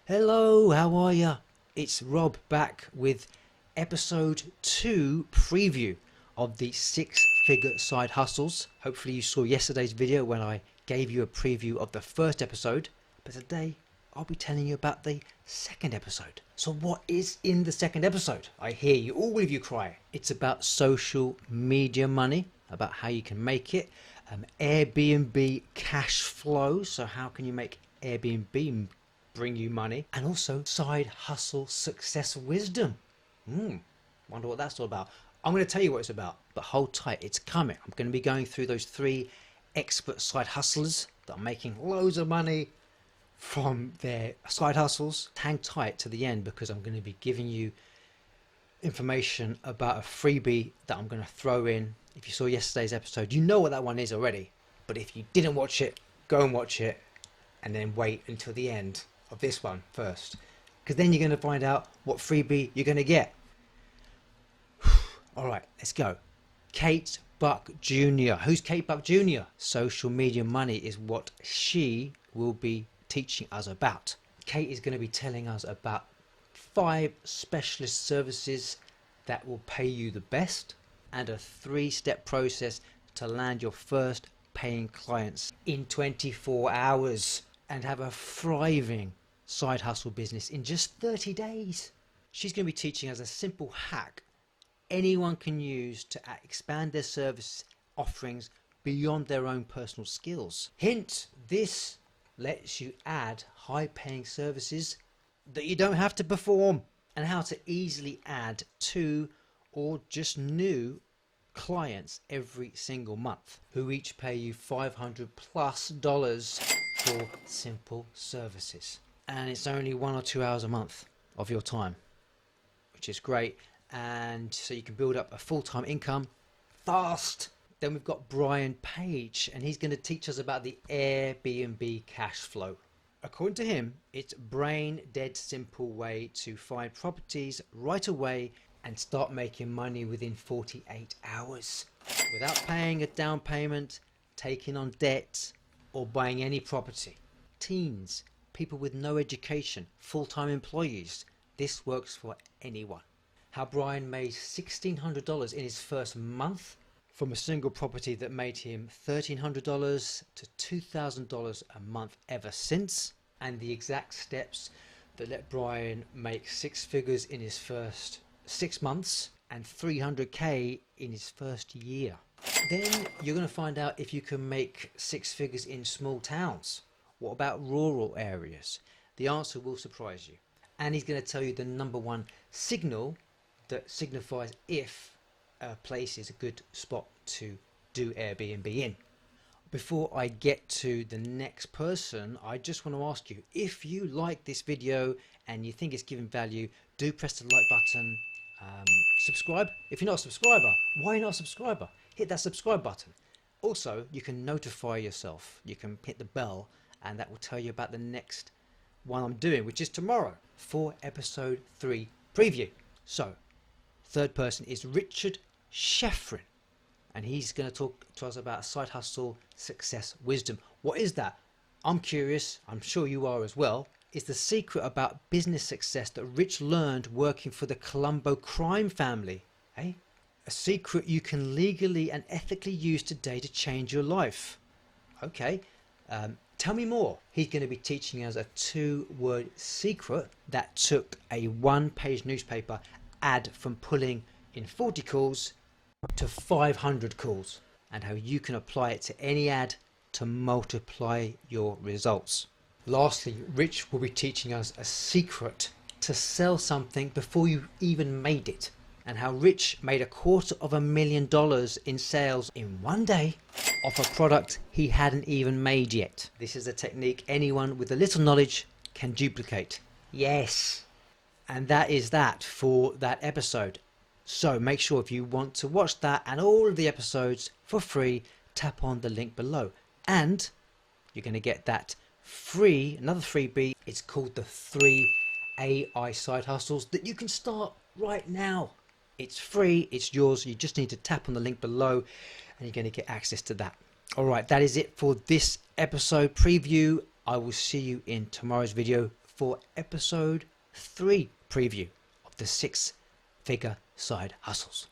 Hello, how are ya? It's Rob back with episode 2 preview of the 6-figure side hustles. Hopefully you saw yesterday's video when I gave you a preview of the first episode, but today I'll be telling you about the second episode. So what is in the second episode? I hear you, all of you cry. It's about social media money, about how you can make it, AirBnB Cash Flow, so how can you make Airbnb bring you money, and also side hustle success wisdom. Wonder what that's all about. I'm going to tell you what it's about, but hold tight, it's coming. I'm going to be going through those 3 expert side hustlers that are making loads of money from their side hustles. Hang tight to the end because I'm going to be giving you information about a freebie that I'm going to throw in. If you saw yesterday's episode, you know what that one is already, but if you didn't watch it, go and watch it and then wait until the end of this one first, because then you're going to find out what freebie you're going to get. All right, let's go. Kate Buck Jr. Who's Kate Buck Jr.? Social media money is what she will be teaching us about. Kate is going to be telling us about 5 specialist services that will pay you the best, and a 3-step process to land your first paying clients in 24 hours and have a thriving side hustle business in just 30 days. She's going to be teaching us a simple hack anyone can use to expand their service offerings beyond their own personal skills. Hint, this lets you add high-paying services that you don't have to perform, and how to easily add 2 or just new clients every single month who each pay you $500+ for simple services, and it's only 1 or 2 hours a month of your time, which is great. And so you can build up a full-time income fast. Then we've got Brian Page, and he's going to teach us about the Airbnb cash flow. According to him, it's brain dead simple way to find properties right away and start making money within 48 hours without paying a down payment, taking on debt, or buying any property. Teens, people with no education, full-time employees, this works for anyone. How Brian made $1,600 in his first month from a single property that made him $1,300 to $2,000 a month ever since, and the exact steps that let Brian make 6 figures in his first 6 months and $300K in his first year. Then you're going to find out if you can make 6 figures in small towns. What about rural areas? The answer will surprise you. And he's going to tell you the number 1 signal that signifies if a place is a good spot to do Airbnb in. Before I get to the next person, I just want to ask you, if you like this video and you think it's giving value, do press the like button. Subscribe. If you're not a subscriber, why not a subscriber? Hit that subscribe button. Also, you can notify yourself. You can hit the bell, and that will tell you about the next one I'm doing, which is tomorrow for episode 3 preview. So, third person is Richard Schefren, and he's going to talk to us about side hustle success wisdom. What is that? I'm curious. I'm sure you are as well. Is the secret about business success that Rich learned working for the Colombo crime family. A secret you can legally and ethically use today to change your life. Okay, tell me more. He's going to be teaching us a 2-word secret that took a 1-page newspaper ad from pulling in 40 calls to 500 calls, and how you can apply it to any ad to multiply your results. Lastly, Rich will be teaching us a secret to sell something before you even made it, and how Rich made $250,000 in sales in 1 day off a product he hadn't even made yet. This is a technique anyone with a little knowledge can duplicate. Yes. And that is that for that episode. So make sure if you want to watch that and all of the episodes for free, tap on the link below. And you're going to get that another freebie. It's called the 3 AI side hustles that you can start right now. It's free, it's yours. You just need to tap on the link below and you're going to get access to that. All right, that is it for this episode preview. I will see you in tomorrow's video for episode 3 preview of the 6-figure side hustles.